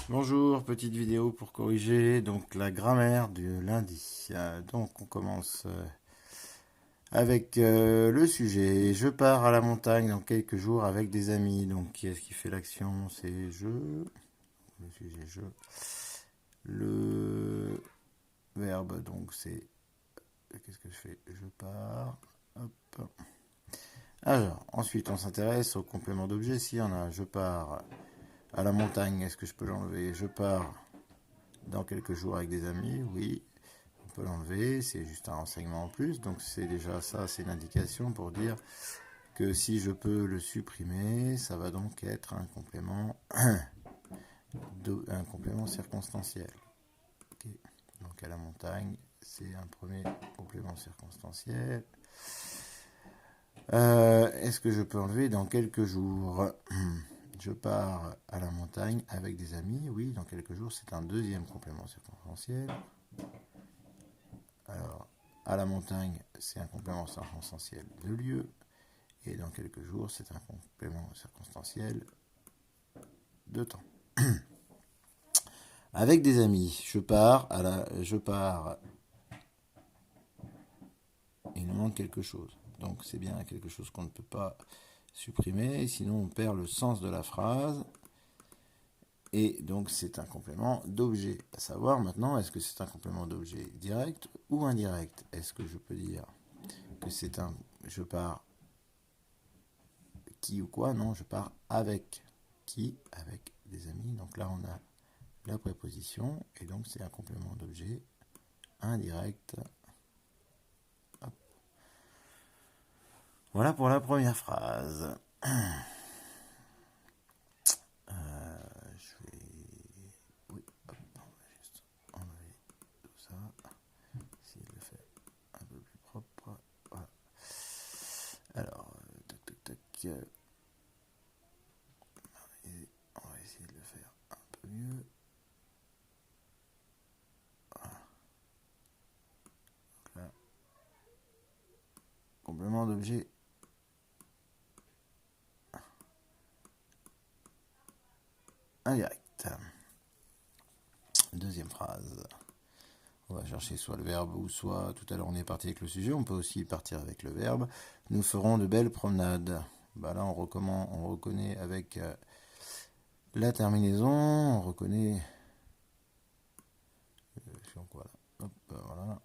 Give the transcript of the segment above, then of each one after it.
Bonjour, petite vidéo pour corriger donc la grammaire du lundi. Donc on commence avec le sujet. Je pars à la montagne dans quelques jours avec des amis. Donc qui est-ce qui fait l'action? C'est je. Le sujet je. Le verbe donc c'est qu'est-ce que je fais? Je pars. Hop. Alors ensuite on s'intéresse au complément d'objet. S'il y en a, je pars à la montagne. Est-ce que je peux l'enlever? Je pars dans quelques jours avec des amis. Oui. On peut l'enlever, c'est juste un renseignement en plus, donc c'est déjà ça, c'est une indication pour dire que si je peux le supprimer, ça va donc être un complément, un complément circonstanciel. Okay. Donc à la montagne, c'est un premier complément circonstanciel. Est-ce que je peux enlever dans quelques jours? Je pars à la montagne avec des amis, oui, dans quelques jours, c'est un deuxième complément circonstanciel. Alors, à la montagne, c'est un complément circonstanciel de lieu. Et dans quelques jours, c'est un complément circonstanciel de temps. Avec des amis, je pars, il nous manque quelque chose. Donc c'est bien quelque chose qu'on ne peut pas supprimer, sinon on perd le sens de la phrase. Et donc c'est un complément d'objet. À savoir maintenant, est-ce que c'est un complément d'objet direct ou indirect? Est-ce que je peux dire que c'est un je pars qui ou quoi? Non, je pars avec qui? Avec des amis. Donc là on a la préposition et donc c'est un complément d'objet indirect. Hop. Voilà pour la première phrase. Je vais oui, hop, on va juste enlever tout ça. Essayer de le faire un peu plus propre. Voilà. Alors, tac tac tac. On va essayer de le faire un peu mieux. Voilà. Donc là, complément d'objet indirect. Deuxième phrase. On va chercher soit le verbe ou soit, tout à l'heure on est parti avec le sujet, on peut aussi partir avec le verbe. Nous ferons de belles promenades. Bah là on reconnaît avec la terminaison, on reconnaît... quoi là. Hop, voilà.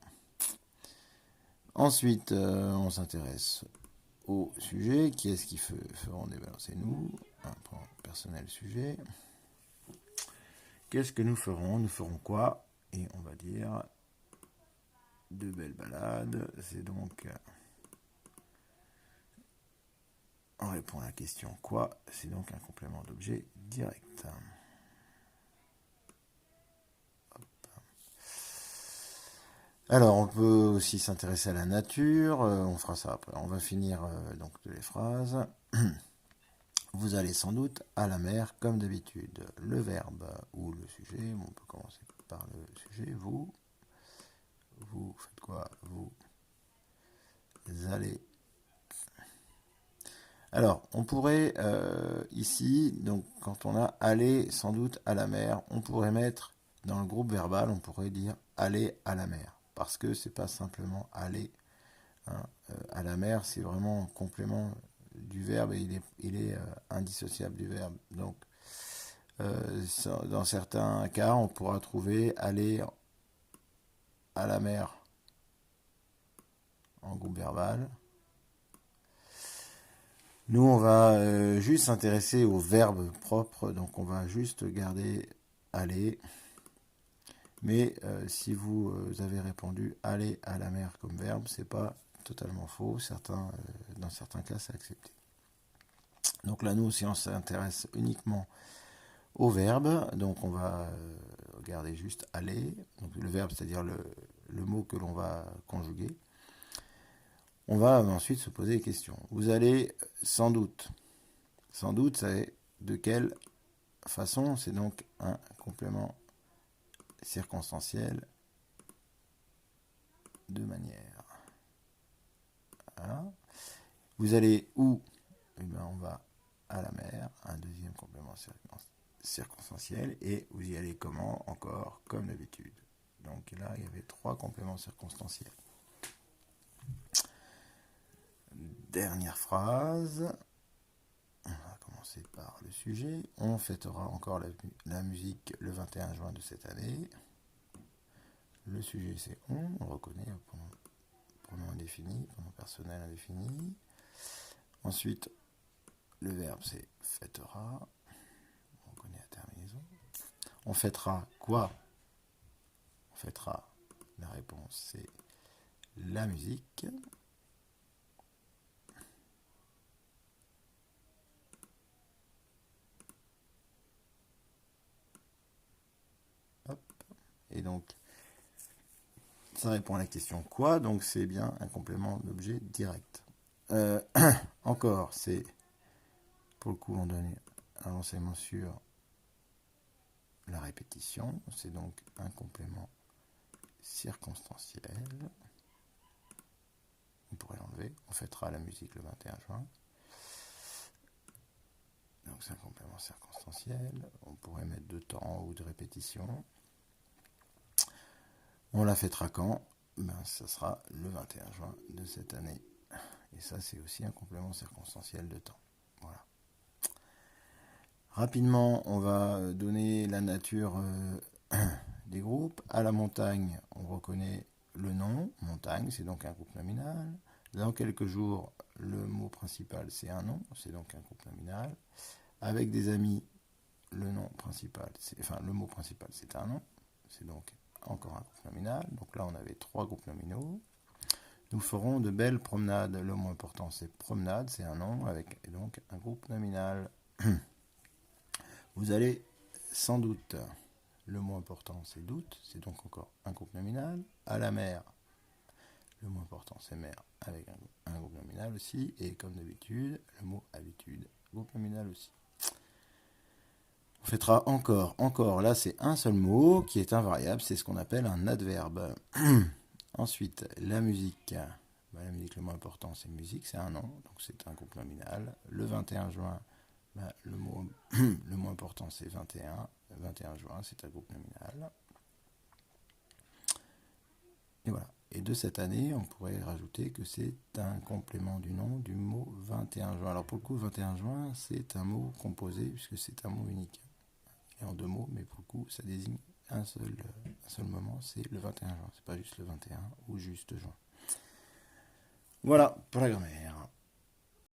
Ensuite on s'intéresse au sujet. Qui est-ce qui feront des belles? C'est nous. Un point personnel sujet. Qu'est-ce que nous ferons? Nous ferons quoi? Et on va dire de belles balades. C'est donc... On répond à la question quoi? C'est donc un complément d'objet direct. Hop. Alors on peut aussi s'intéresser à la nature, on fera ça après. On va finir donc les phrases. Vous allez sans doute à la mer comme d'habitude. Le verbe ou le sujet, on peut commencer par le sujet. Vous faites quoi? Vous allez. Alors, on pourrait ici, donc quand on a aller sans doute à la mer, on pourrait mettre dans le groupe verbal, on pourrait dire aller à la mer, parce que c'est pas simplement aller hein, à la mer, c'est vraiment un complément du verbe et il est indissociable du verbe. Donc, dans certains cas, on pourra trouver aller à la mer en groupe verbal. Nous, on va juste s'intéresser au verbe propre, donc on va juste garder aller. Mais si vous avez répondu aller à la mer comme verbe, c'est pas totalement faux. Dans certains cas, c'est accepté. Donc là, nous, si on s'intéresse uniquement au verbe, donc on va regarder juste aller. Donc le verbe, c'est-à-dire le mot que l'on va conjuguer. On va ensuite se poser des questions. Vous allez sans doute. Sans doute, c'est de quelle façon? C'est donc un complément circonstanciel de manière. Voilà. Vous allez où? Eh bien, on va à la mer. Un deuxième complément circonstanciel, et vous y allez comment? Encore comme d'habitude. Donc là, il y avait 3 compléments circonstanciels. Dernière phrase. On va commencer par le sujet. On fêtera encore la musique le 21 juin de cette année. Le sujet, c'est on reconnaît pronom indéfini, pronom personnel indéfini. Ensuite, le verbe, c'est fêtera. On reconnaît la terminaison. On fêtera quoi? On fêtera, la réponse, c'est la musique. Hop. Et donc, ça répond à la question quoi, donc c'est bien un complément d'objet direct. Encore, c'est, pour le coup, on donne un renseignement sur la répétition, c'est donc un complément circonstanciel. On pourrait l'enlever, on fêtera la musique le 21 juin. Donc c'est un complément circonstanciel, on pourrait mettre de temps ou de répétition. On la fêtera quand? Ben, ça sera le 21 juin de cette année. Et ça, c'est aussi un complément circonstanciel de temps. Voilà. Rapidement, on va donner la nature des groupes. À la montagne, on reconnaît le nom. Montagne, c'est donc un groupe nominal. Dans quelques jours, le mot principal, c'est un nom. C'est donc un groupe nominal. Avec des amis, le mot principal, c'est un nom. C'est donc encore un groupe nominal. Donc là, on avait 3 groupes nominaux. Nous ferons de belles promenades. Le mot important, c'est promenade, c'est un nom, avec donc un groupe nominal. Vous allez sans doute, le mot important, c'est doute, c'est donc encore un groupe nominal. À la mer, le mot important, c'est mer, avec un groupe nominal aussi. Et comme d'habitude, le mot habitude, groupe nominal aussi. On fêtera encore. Encore, là, c'est un seul mot qui est invariable, c'est ce qu'on appelle un adverbe. Ensuite, la musique. La musique, le mot important, c'est musique, c'est un nom, donc c'est un groupe nominal. Le 21 juin, le mot important, c'est 21. 21 juin, c'est un groupe nominal. Et voilà. Et de cette année, on pourrait rajouter que c'est un complément du nom du mot 21 juin. Alors pour le coup, 21 juin, c'est un mot composé, puisque c'est un mot unique. Il est en 2 mots, mais pour le coup, ça désigne un seul moment, c'est le 21 juin. C'est pas juste le 21 ou juste juin. Voilà pour la grammaire.